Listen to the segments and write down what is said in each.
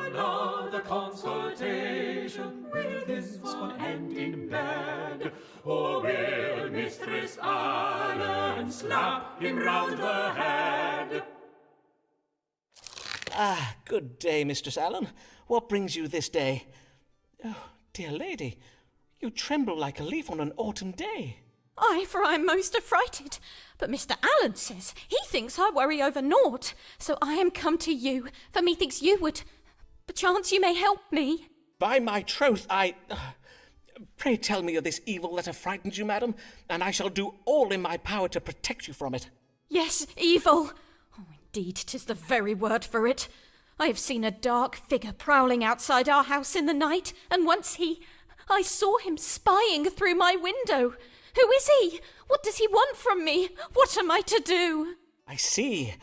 another consultation. Will this one end in bed? Or will Mistress Allen slap him round the head? Ah, good day, Mistress Allen. What brings you this day? Oh, dear lady, you tremble like a leaf on an autumn day. Aye, for I am most affrighted. But Mr. Allen says he thinks I worry over naught. So I am come to you, for methinks you would... Perchance you may help me. By my troth, Pray tell me of this evil that has frightened you, madam, and I shall do all in my power to protect you from it. Yes, evil. Oh, indeed, 'tis the very word for it. I have seen a dark figure prowling outside our house in the night, and once I saw him spying through my window. Who is he? What does he want from me? What am I to do? I see.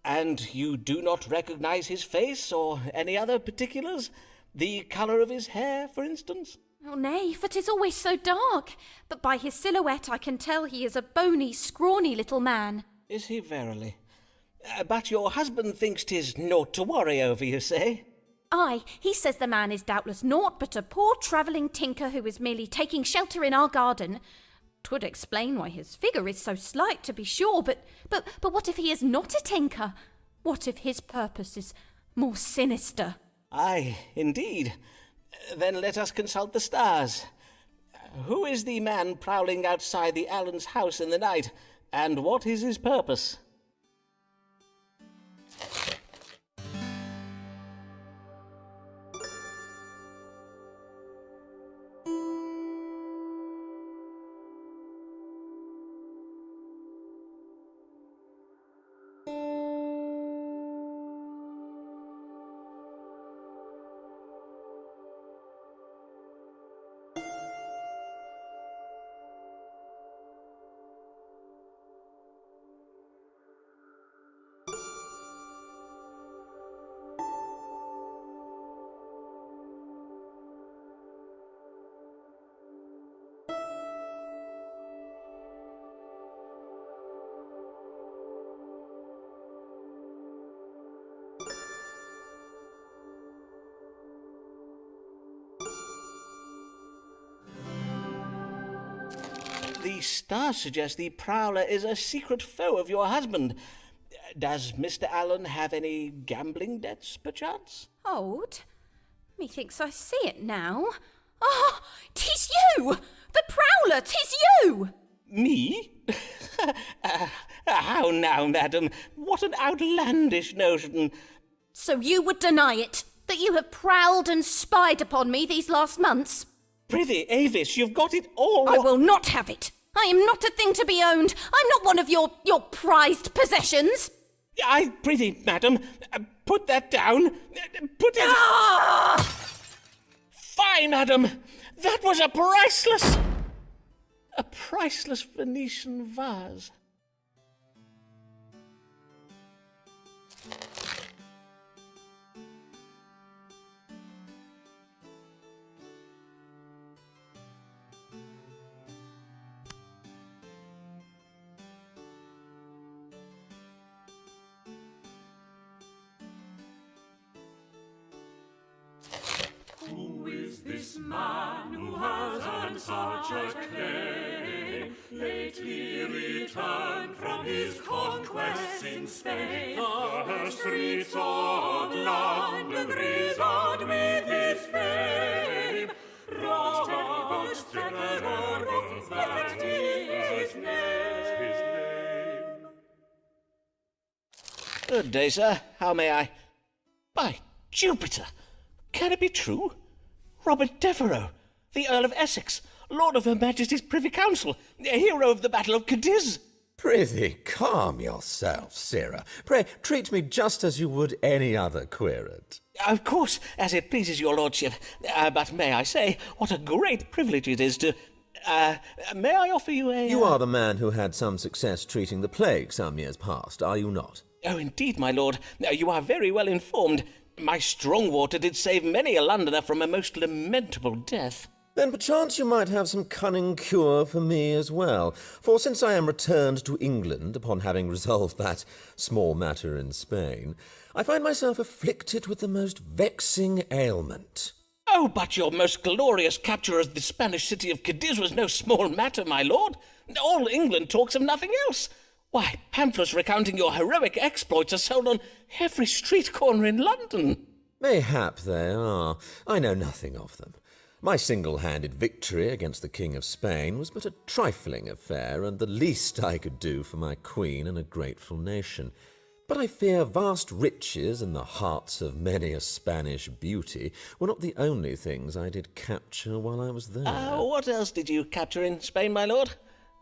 And you do not recognize his face or any other particulars? The colour of his hair, for instance? Oh, nay, for 'tis always so dark. But by his silhouette I can tell he is a bony, scrawny little man. Is he verily? But your husband thinks 'tis naught to worry over, you say? Aye, he says the man is doubtless naught but a poor travelling tinker who is merely taking shelter in our garden. 'Twould explain why his figure is so slight, to be sure, but what if he is not a tinker? What if his purpose is more sinister? Aye, indeed. Then let us consult the stars. Who is the man prowling outside the Allen's house in the night, and what is his purpose? The stars suggest the prowler is a secret foe of your husband. Does Mr. Allen have any gambling debts, perchance? Hold. Methinks I see it now. Ah, 'tis you! The prowler, 'tis you! Me? How now, madam? What an outlandish notion. So you would deny it, that you have prowled and spied upon me these last months? Prithee, Avis, you've got it all... I will not have it. I am not a thing to be owned. I'm not one of your prized possessions. I prithee, madam, put that down. Put it... Ah! Fie, madam! That was a priceless Venetian vase. Who is this man who has earned such acclaim? Lately returned from his conquests in Spain. The streets of London resound with his fame. Robert Steppenwolf is his name. Good day, sir. How may I... By Jupiter! Can it be true? Robert Devereux, the Earl of Essex, Lord of Her Majesty's Privy Council, a hero of the Battle of Cadiz. Prithee, calm yourself, Sirrah. Pray, treat me just as you would any other querate. Of course, as it pleases your lordship. But may I say, what a great privilege it is to... may I offer you a... You are the man who had some success treating the plague some years past, are you not? Oh, indeed, my lord. You are very well informed. My strong water did save many a Londoner from a most lamentable death. Then perchance you might have some cunning cure for me as well, for since I am returned to England upon having resolved that small matter in Spain, I find myself afflicted with the most vexing ailment. Oh, but your most glorious capture of the Spanish city of Cadiz was no small matter, my lord. All England talks of nothing else. Why, pamphlets recounting your heroic exploits are sold on every street corner in London. Mayhap they are. I know nothing of them. My single-handed victory against the King of Spain was but a trifling affair, and the least I could do for my queen and a grateful nation. But I fear vast riches and the hearts of many a Spanish beauty were not the only things I did capture while I was there. What else did you capture in Spain, my lord?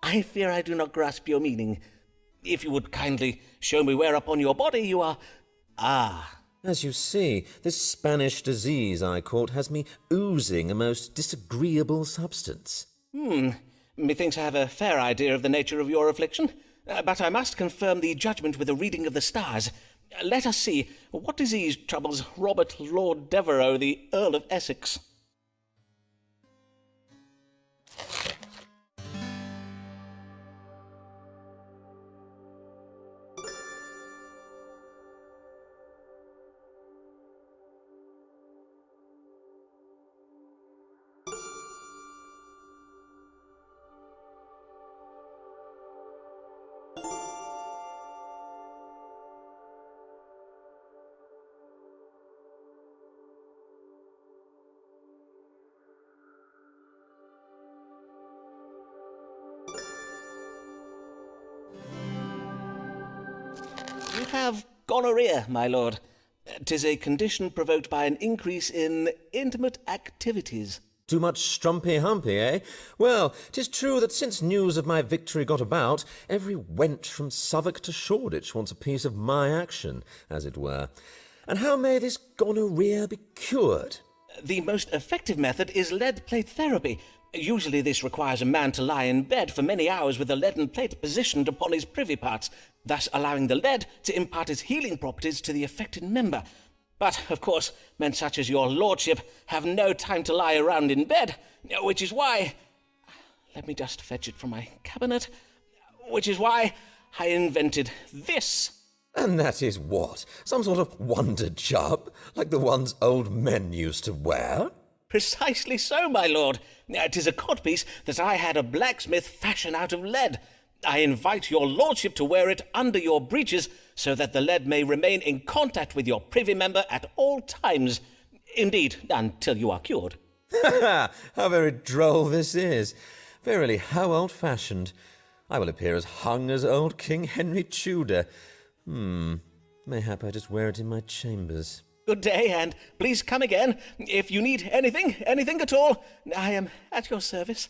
I fear I do not grasp your meaning. If you would kindly show me where upon your body you are... As you see, this Spanish disease I caught has me oozing a most disagreeable substance. Methinks I have a fair idea of the nature of your affliction, but I must confirm the judgment with a reading of the stars. Let us see, what disease troubles Robert Lord Devereux, the Earl of Essex? You have gonorrhea, my lord. 'Tis a condition provoked by an increase in intimate activities. Too much strumpy-humpy, eh? Well, 'tis true that since news of my victory got about, every wench from Southwark to Shoreditch wants a piece of my action, as it were. And how may this gonorrhea be cured? The most effective method is lead plate therapy. Usually this requires a man to lie in bed for many hours with a leaden plate positioned upon his privy parts, thus allowing the lead to impart its healing properties to the affected member. But, of course, men such as your lordship have no time to lie around in bed, which is why... Let me just fetch it from my cabinet. Which is why I invented this. And that is what? Some sort of wonder job, like the ones old men used to wear? Precisely so, my lord. 'Tis a codpiece that I had a blacksmith fashion out of lead. I invite your lordship to wear it under your breeches so that the lead may remain in contact with your privy member at all times. Indeed, until you are cured. How very droll this is. Verily, how old-fashioned. I will appear as hung as old King Henry Tudor. Mayhap I just wear it in my chambers. Good day, and please come again. If you need anything at all, I am at your service.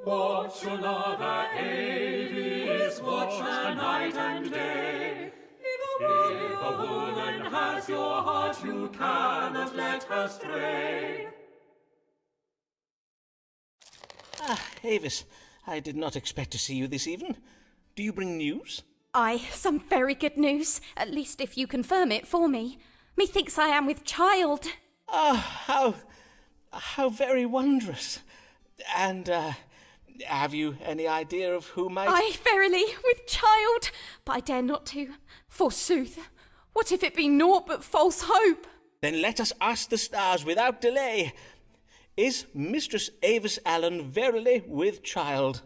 Watch your lover, Avis, watch her night and day. If a woman has your heart, you cannot let her stray. Avis, I did not expect to see you this evening. Do you bring news? Aye, some very good news, at least if you confirm it for me. Methinks I am with child. How very wondrous. And, have you any idea of who might... Aye, verily, with child, but I dare not to. Forsooth, what if it be naught but false hope? Then let us ask the stars without delay. Is Mistress Avis Allen verily with child?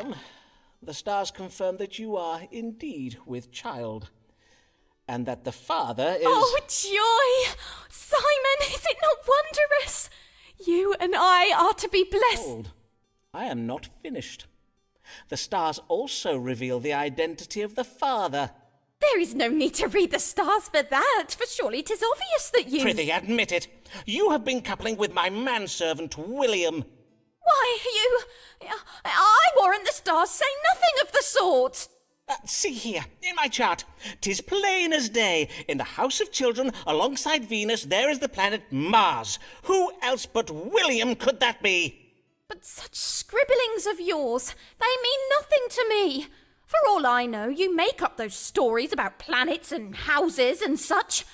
madam. The stars confirm that you are indeed with child, and that the father is... Oh, joy! Simon, is it not wondrous? You and I are to be blessed. Hold. I am not finished. The stars also reveal the identity of the father. There is no need to read the stars for that, for surely 'tis obvious that you... Prithee, admit it. You have been coupling with my manservant, William. Why, you... I warrant the stars say nothing of the sort. See here, in my chart. 'Tis plain as day. In the house of children, alongside Venus, there is the planet Mars. Who else but William could that be? But such scribblings of yours, they mean nothing to me. For all I know, you make up those stories about planets and houses and such.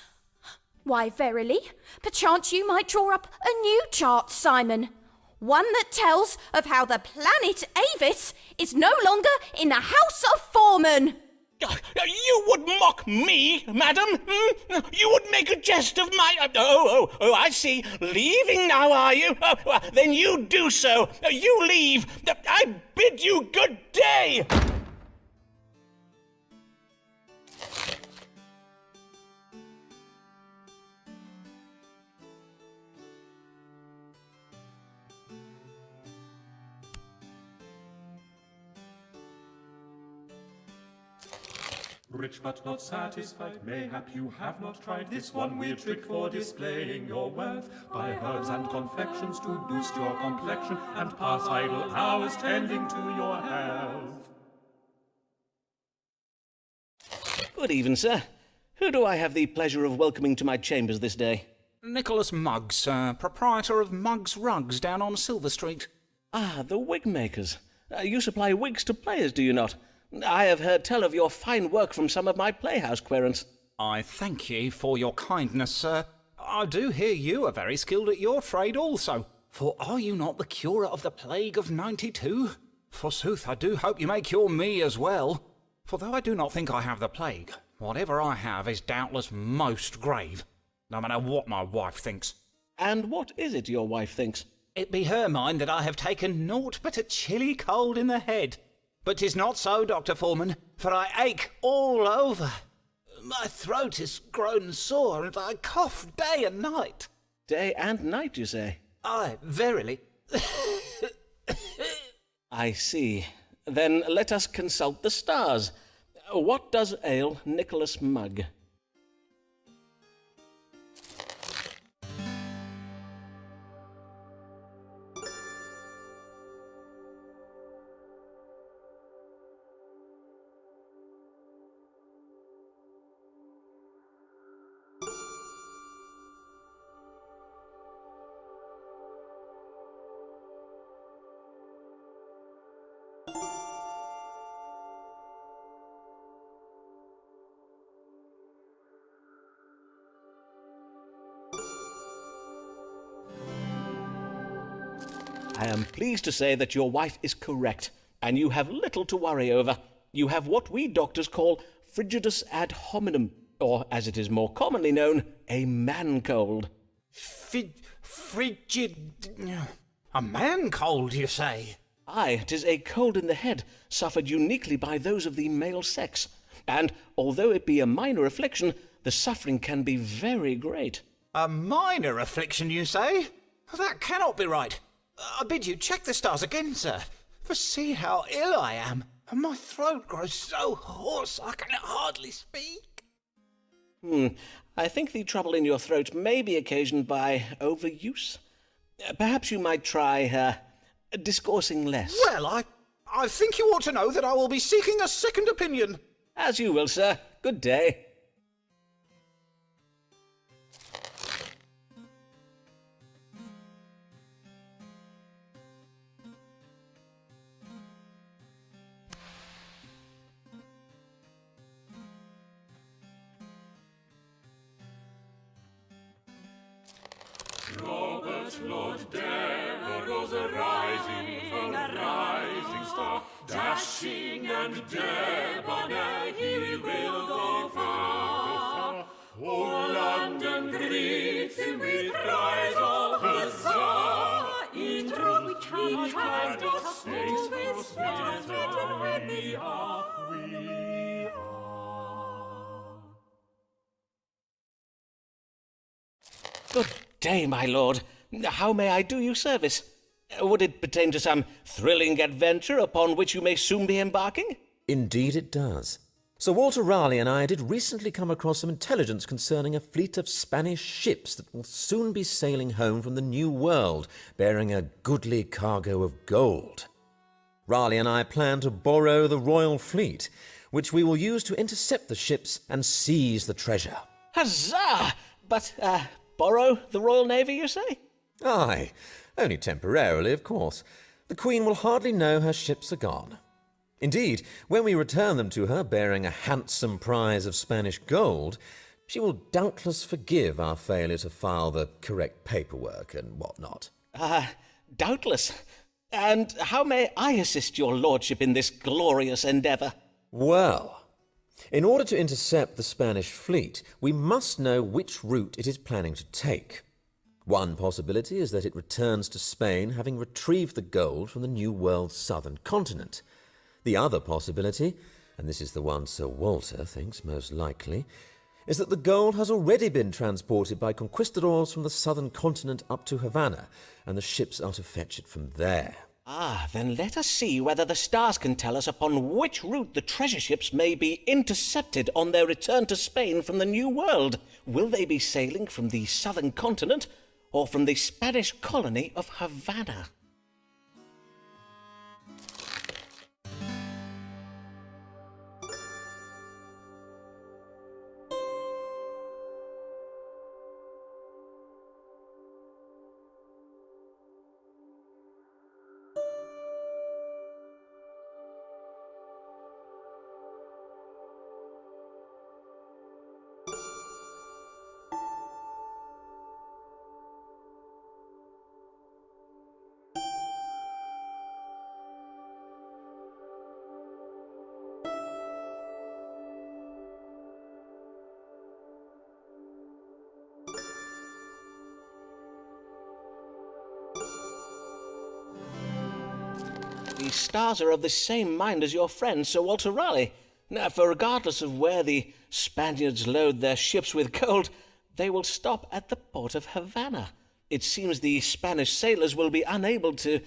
Why, verily, perchance you might draw up a new chart, Simon. One that tells of how the planet Avis is no longer in the House of Foreman. You would mock me, madam? You would make a jest of my... Oh, I see. Leaving now, are you? Then you do so. You leave. I bid you good day. Rich but not satisfied, mayhap you have not tried this one weird trick for displaying your wealth. Buy herbs and confections to boost your complexion and pass idle hours tending to your health. Good even, sir. Who do I have the pleasure of welcoming to my chambers this day? Nicholas Muggs, proprietor of Muggs Rugs down on Silver Street. Ah, the wig makers. You supply wigs to players, do you not? I have heard tell of your fine work from some of my playhouse querents. I thank ye for your kindness, sir. I do hear you are very skilled at your trade also. For are you not the curer of the plague of '92? Forsooth, I do hope you may cure me as well. For though I do not think I have the plague, whatever I have is doubtless most grave, no matter what my wife thinks. And what is it your wife thinks? It be her mind that I have taken naught but a chilly cold in the head. But 'tis not so, Dr. Foreman, for I ache all over. My throat is grown sore, and I cough day and night. Day and night, you say? Aye, verily. I see. Then let us consult the stars. What does ail Nicholas Mugg? I am pleased to say that your wife is correct, and you have little to worry over. You have what we doctors call frigidus ad hominem, or, as it is more commonly known, a man-cold. Frigid... A man-cold, you say? Aye, 'tis a cold in the head, suffered uniquely by those of the male sex. And, although it be a minor affliction, the suffering can be very great. A minor affliction, you say? That cannot be right. I bid you check the stars again, sir, for see how ill I am, and my throat grows so hoarse I can hardly speak. I think the trouble in your throat may be occasioned by overuse. Perhaps you might try, discoursing less. Well, I think you ought to know that I will be seeking a second opinion. As you will, sir. Good day. Robert Lord Devereux's a rising star, dashing and debonair, he will go far. Oh, London greets him with cries of huzzah. In truth, we cannot stay certain we are. Good day, my lord. How may I do you service? Would it pertain to some thrilling adventure upon which you may soon be embarking? Indeed it does. Sir Walter Raleigh and I did recently come across some intelligence concerning a fleet of Spanish ships that will soon be sailing home from the New World, bearing a goodly cargo of gold. Raleigh and I plan to borrow the royal fleet, which we will use to intercept the ships and seize the treasure. Huzzah! But, borrow the Royal Navy, you say? Aye, only temporarily, of course. The Queen will hardly know her ships are gone. Indeed, when we return them to her bearing a handsome prize of Spanish gold, she will doubtless forgive our failure to file the correct paperwork and what not. Doubtless. And how may I assist your lordship in this glorious endeavour? Well, in order to intercept the Spanish fleet, we must know which route it is planning to take. One possibility is that it returns to Spain having retrieved the gold from the New World's southern continent. The other possibility, and this is the one Sir Walter thinks most likely, is that the gold has already been transported by conquistadors from the southern continent up to Havana, and the ships are to fetch it from there. Then let us see whether the stars can tell us upon which route the treasure ships may be intercepted on their return to Spain from the New World. Will they be sailing from the southern continent or from the Spanish colony of Havana? The stars are of the same mind as your friend Sir Walter Raleigh. For regardless of where the Spaniards load their ships with gold, they will stop at the port of Havana. It seems the Spanish sailors will be unable to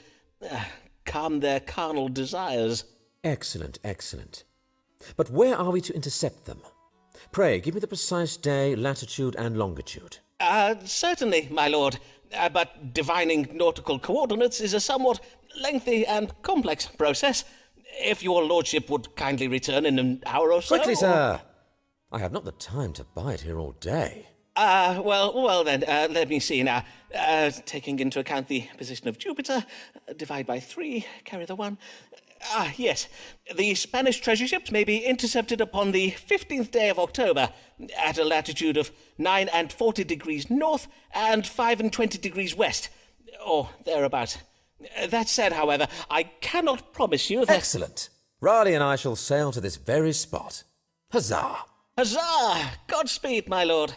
calm their carnal desires. Excellent, excellent. But where are we to intercept them? Pray, give me the precise day, latitude, and longitude. Certainly, my lord. But divining nautical coordinates is a somewhat lengthy and complex process. If your lordship would kindly return in an hour or so... Quickly, sir! I have not the time to bide here all day. Well then, let me see now. Taking into account the position of Jupiter, divide by 3, carry the 1. Yes. The Spanish treasure ships may be intercepted upon the 15th day of October at a latitude of 9 and 40 degrees north and 5 and 20 degrees west, or thereabouts. That said, however, I cannot promise you that... Excellent. Raleigh and I shall sail to this very spot. Huzzah! Huzzah! Godspeed, my lord.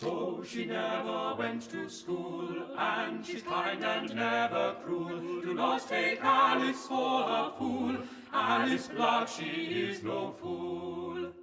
So she never went to school, and she's kind and never cruel. Do not take Alice for a fool. Alice Blood, she is no fool.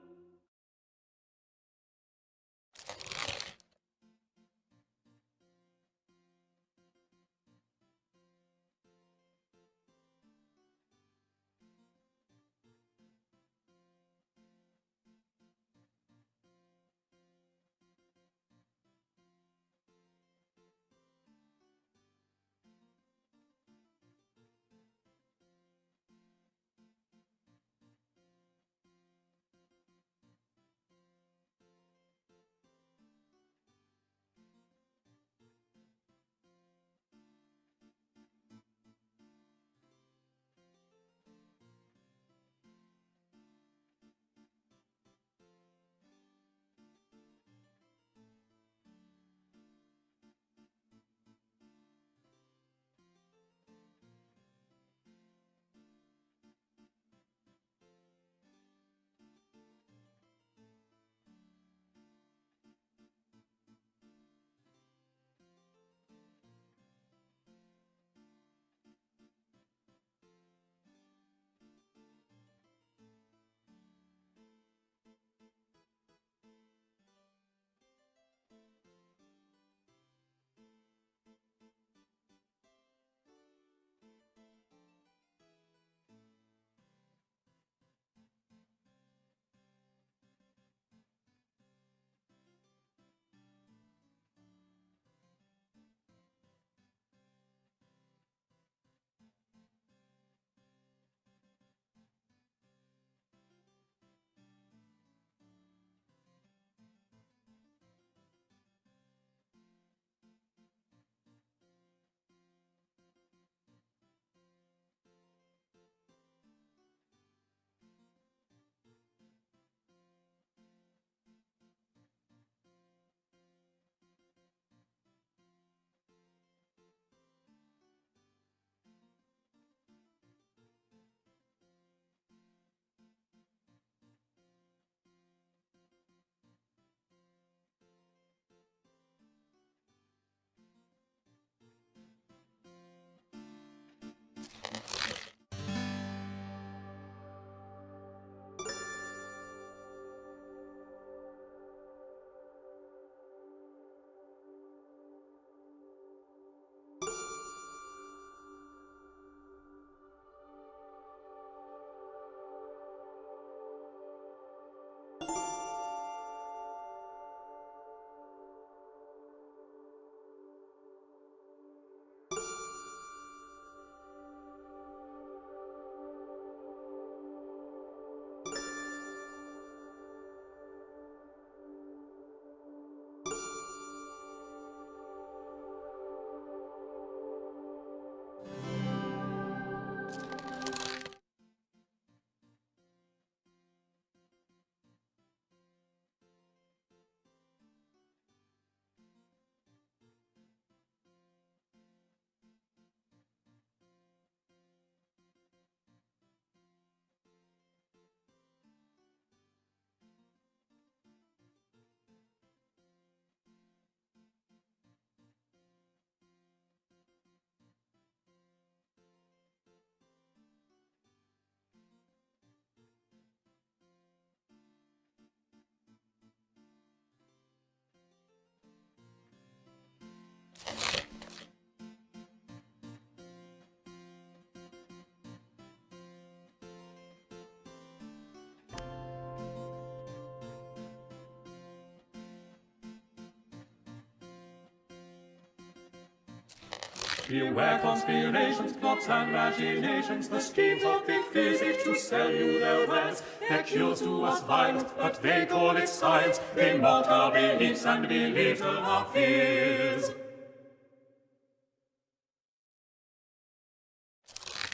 Beware conspirations, plots and machinations, the schemes of big physics to sell you their wares. Their cures do us violence, but they call it science. They mock our beliefs and belittle our fears.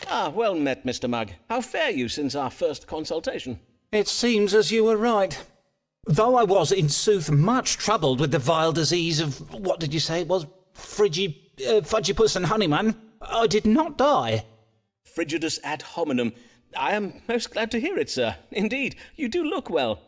Ah, well met, Mr. Mugg. How fare you since our first consultation? It seems as you were right. Though I was, in sooth, much troubled with the vile disease of, what did you say it was? Fudgipus and Honeyman, I did not die. Frigidus ad hominem. I am most glad to hear it, sir. Indeed, you do look well.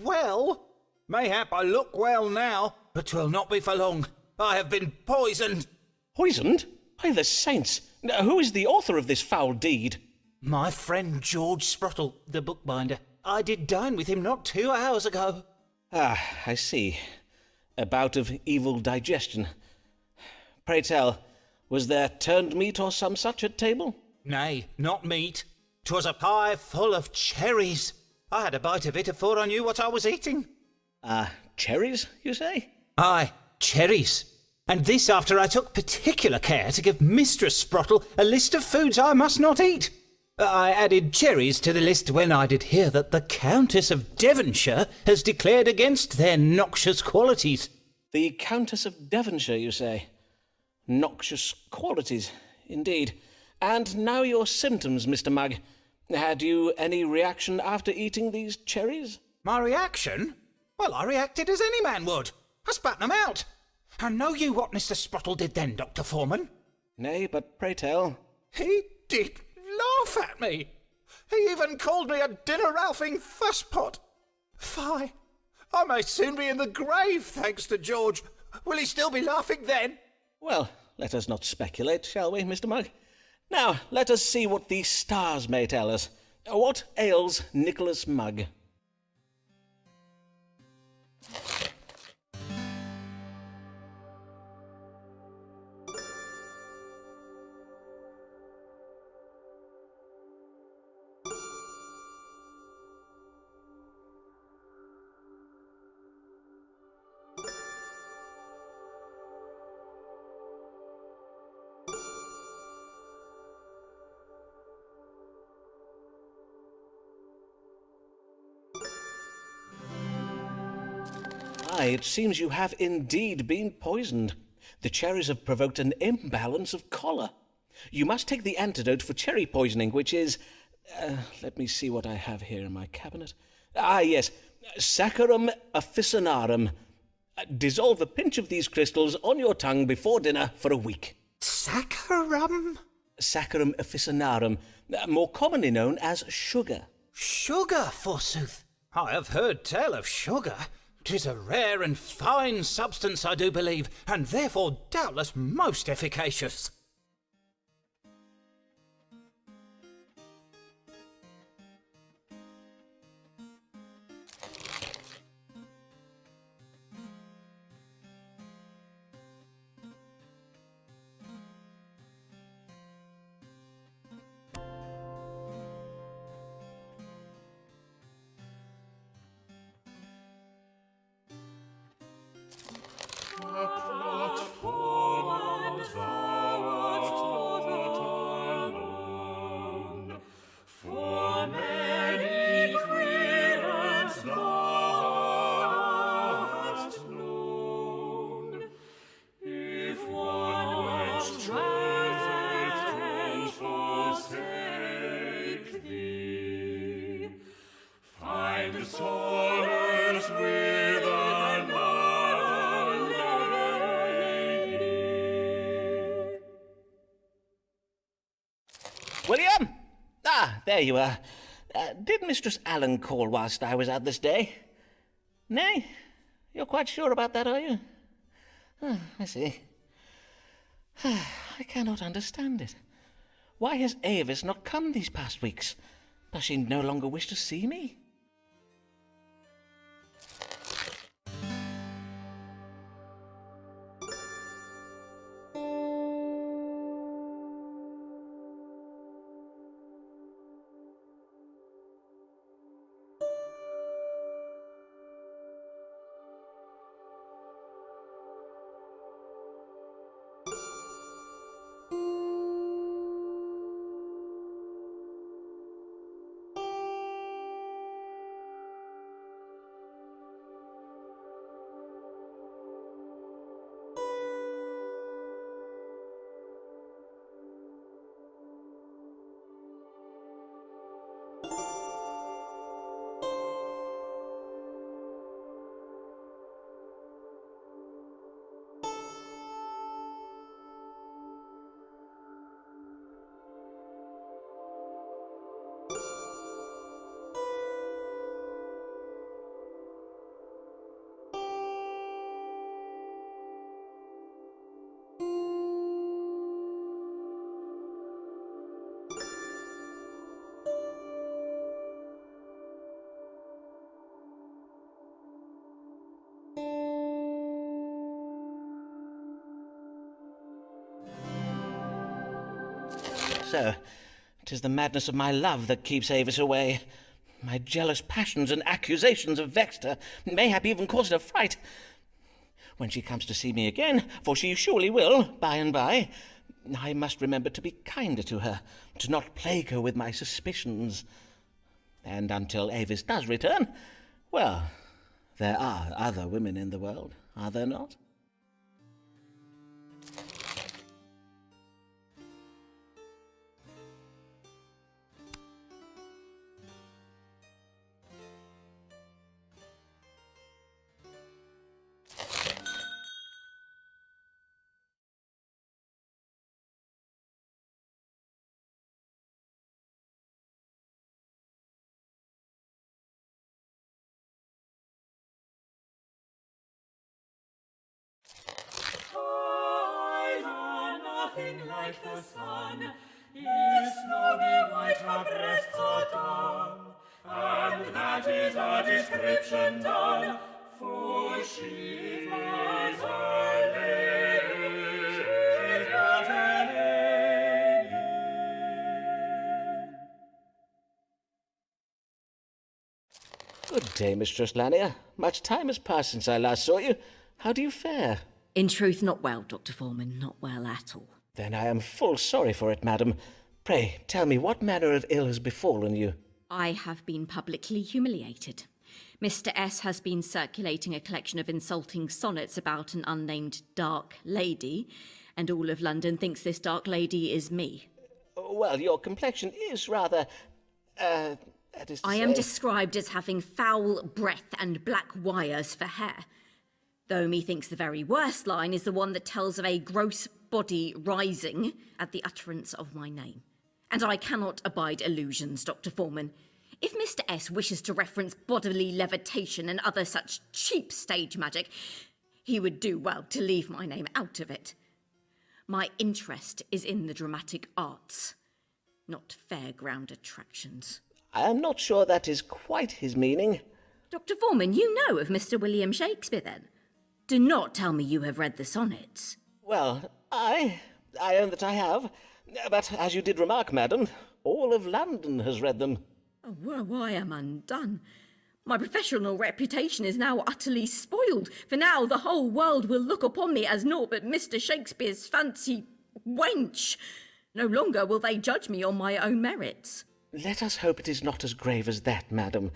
Well? Mayhap I look well now, but 'twill not be for long. I have been poisoned. Poisoned? By the saints! Who is the author of this foul deed? My friend George Sprottle, the bookbinder. I did dine with him not 2 hours ago. Ah, I see. A bout of evil digestion. Pray tell, was there turned meat or some such at table? Nay, not meat. 'Twas a pie full of cherries. I had a bite of it afore I knew what I was eating. Cherries, you say? Aye, cherries. And this after I took particular care to give Mistress Sprottle a list of foods I must not eat. I added cherries to the list when I did hear that the Countess of Devonshire has declared against their noxious qualities. The Countess of Devonshire, you say? Noxious qualities, indeed. And now your symptoms, Mr. Mugg. Had you any reaction after eating these cherries? My reaction? Well, I reacted as any man would. I spat them out. And know you what Mr. Sprottle did then, Dr. Foreman? Nay, but pray tell. He did laugh at me. He even called me a dinner-ralphing fusspot. Fie, I may soon be in the grave, thanks to George. Will he still be laughing then? Well, let us not speculate, shall we, Mr. Mugg? Now, let us see what the stars may tell us. What ails Nicholas Mugg? Aye, it seems you have indeed been poisoned. The cherries have provoked an imbalance of choler. You must take the antidote for cherry poisoning, which is... let me see what I have here in my cabinet. Ah, yes, Saccharum officinarum. Dissolve a pinch of these crystals on your tongue before dinner for a week. Saccharum? Saccharum officinarum, more commonly known as sugar. Sugar, forsooth. I have heard tell of sugar. 'Tis a rare and fine substance, I do believe, and therefore doubtless most efficacious. William! Ah, there you are. Did Mistress Allen call whilst I was out this day? Nay? You're quite sure about that, are you? Ah, I see. I cannot understand it. Why has Avis not come these past weeks? Does she no longer wish to see me? So, 'tis the madness of my love that keeps Avis away. My jealous passions and accusations have vexed her, mayhap even caused her fright. When she comes to see me again, for she surely will, by and by, I must remember to be kinder to her, to not plague her with my suspicions. And until Avis does return, well, there are other women in the world, are there not? Eyes are nothing like the sun, if snowy white her breasts are done, and that is our description done, for she is a lady. She's but a lady. Good day, Mistress Lanier. Much time has passed since I last saw you. How do you fare? In truth, not well, Dr. Foreman, not well at all. Then I am full sorry for it, madam. Pray, tell me what manner of ill has befallen you. I have been publicly humiliated. Mr. S. has been circulating a collection of insulting sonnets about an unnamed dark lady, and all of London thinks this dark lady is me. Well, your complexion is rather, that is to I say... am described as having foul breath and black wires for hair. Though methinks the very worst line is the one that tells of a gross body rising at the utterance of my name. And I cannot abide illusions, Dr. Foreman. If Mr. S. wishes to reference bodily levitation and other such cheap stage magic, he would do well to leave my name out of it. My interest is in the dramatic arts, not fairground attractions. I am not sure that is quite his meaning. Dr. Foreman, you know of Mr. William Shakespeare, then? Do not tell me you have read the sonnets. Well, I own that I have. But as you did remark, madam, all of London has read them. Oh, well, I am undone. My professional reputation is now utterly spoiled, for now the whole world will look upon me as naught but Mr. Shakespeare's fancy wench. No longer will they judge me on my own merits. Let us hope it is not as grave as that, madam.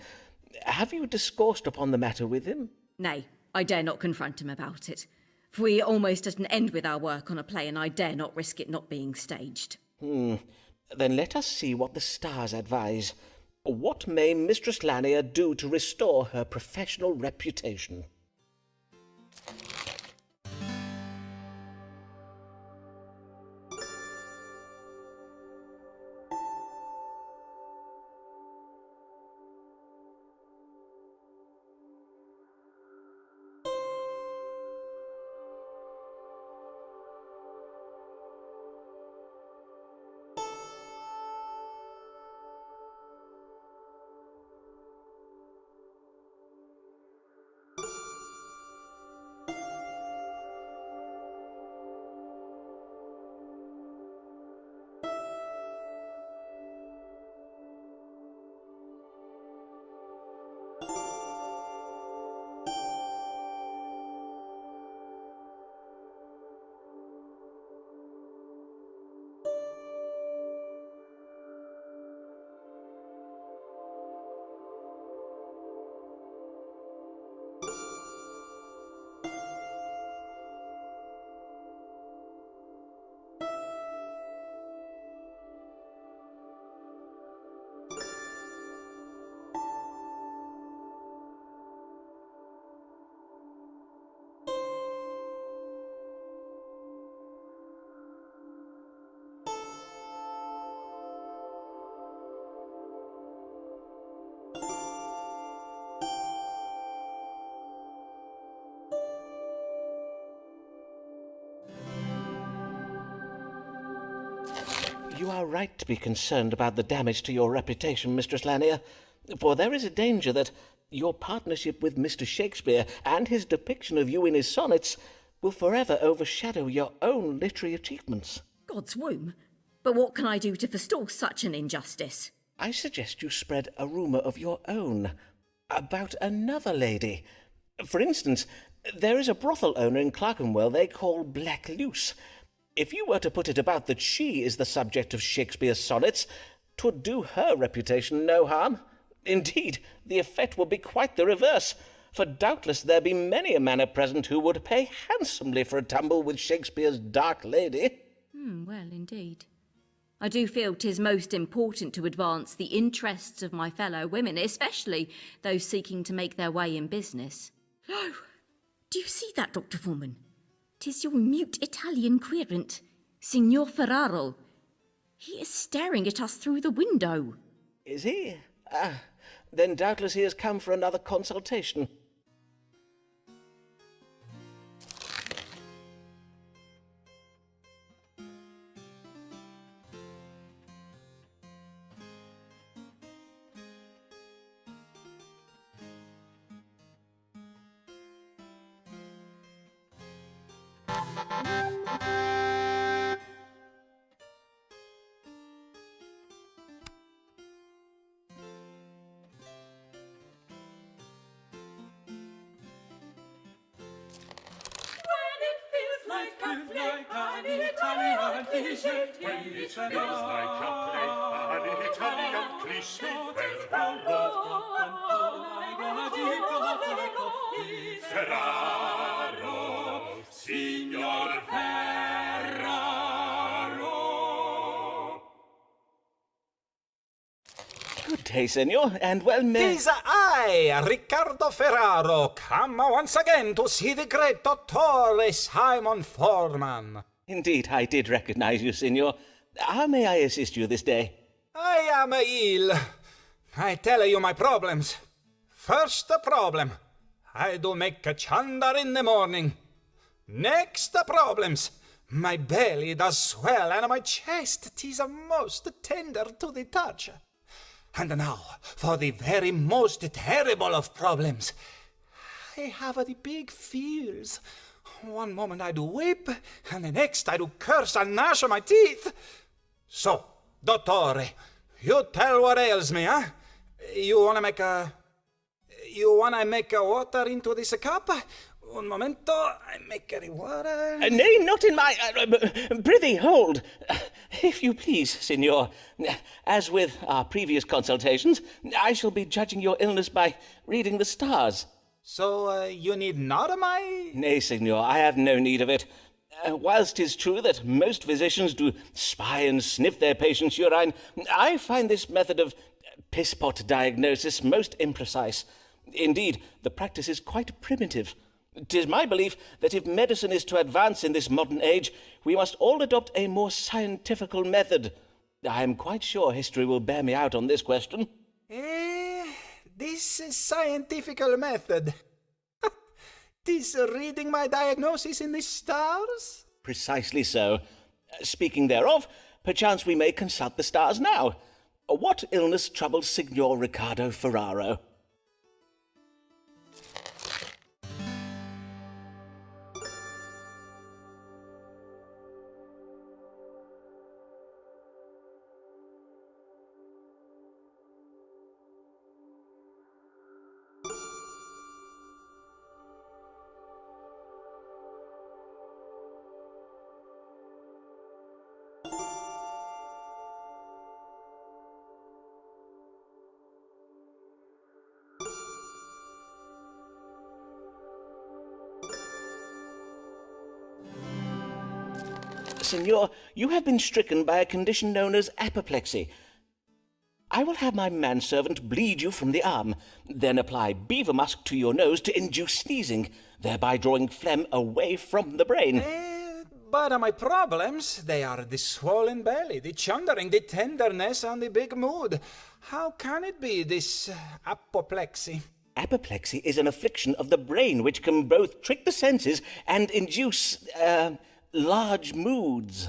Have you discoursed upon the matter with him? Nay, I dare not confront him about it. For we are almost at an end with our work on a play, and I dare not risk it not being staged. Then let us see what the stars advise. What may Mistress Lanier do to restore her professional reputation? You are right to be concerned about the damage to your reputation, Mistress Lanier, for there is a danger that your partnership with Mr. Shakespeare and his depiction of you in his sonnets will forever overshadow your own literary achievements. God's womb. But what can I do to forestall such an injustice? I suggest you spread a rumour of your own about another lady. For instance, there is a brothel owner in Clerkenwell they call Black Luce. If you were to put it about that she is the subject of Shakespeare's sonnets, 'twould do her reputation no harm. Indeed, the effect would be quite the reverse, for doubtless there be many a man at present who would pay handsomely for a tumble with Shakespeare's dark lady. Well, indeed. I do feel 'tis most important to advance the interests of my fellow women, especially those seeking to make their way in business. Oh, do you see that, Dr. Foreman? 'Tis your mute Italian querent, Signor Ferraro. He is staring at us through the window. Is he? Then doubtless he has come for another consultation. Ferraro, Signor Ferraro. Good day, senor, and well met. Tis I, Riccardo Ferraro, come once again to see the great Dottore Simon Foreman. Indeed, I did recognize you, senor. How may I assist you this day? I am ill. I tell you my problems. First problem, I do make a chandar in the morning. Next problems, my belly does swell and my chest 'tis most tender to the touch. And now, for the very most terrible of problems, I have the big fears. One moment I do weep, and the next I do curse and gnash my teeth. So, Dottore, you tell what ails me, huh? You wanna make a water into this cup? Un momento, I make the water. Nay, not in my... prithee, hold. If you please, senor. As with our previous consultations, I shall be judging your illness by reading the stars. So, you need not my... Nay, senor, I have no need of it. Whilst 'tis true that most physicians do spy and sniff their patients' urine, I find this method of piss-pot diagnosis most imprecise. Indeed, the practice is quite primitive. 'Tis my belief that if medicine is to advance in this modern age, we must all adopt a more scientifical method. I am quite sure history will bear me out on this question. This scientific method. 'Tis reading my diagnosis in the stars? Precisely so. Speaking thereof, perchance we may consult the stars now. What illness troubles Signor Riccardo Ferraro? Senor, you have been stricken by a condition known as apoplexy. I will have my manservant bleed you from the arm, then apply beaver musk to your nose to induce sneezing, thereby drawing phlegm away from the brain. But my problems, they are the swollen belly, the chundering, the tenderness, and the big mood. How can it be, this apoplexy? Apoplexy is an affliction of the brain which can both trick the senses and induce, large moods.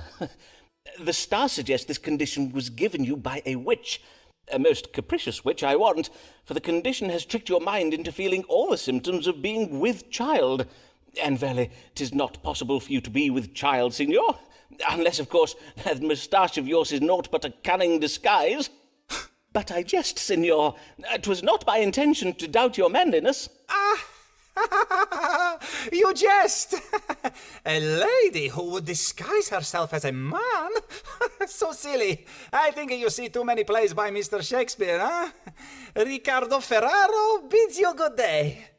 The stars suggest this condition was given you by a witch. A most capricious witch, I warrant, for the condition has tricked your mind into feeling all the symptoms of being with child. And verily, 'tis not possible for you to be with child, signor. Unless, of course, that moustache of yours is naught but a cunning disguise. But I jest, signor. 'Twas not my intention to doubt your manliness. You jest! A lady who would disguise herself as a man? So silly. I think you see too many plays by Mr. Shakespeare, huh? Riccardo Ferraro bids you good day.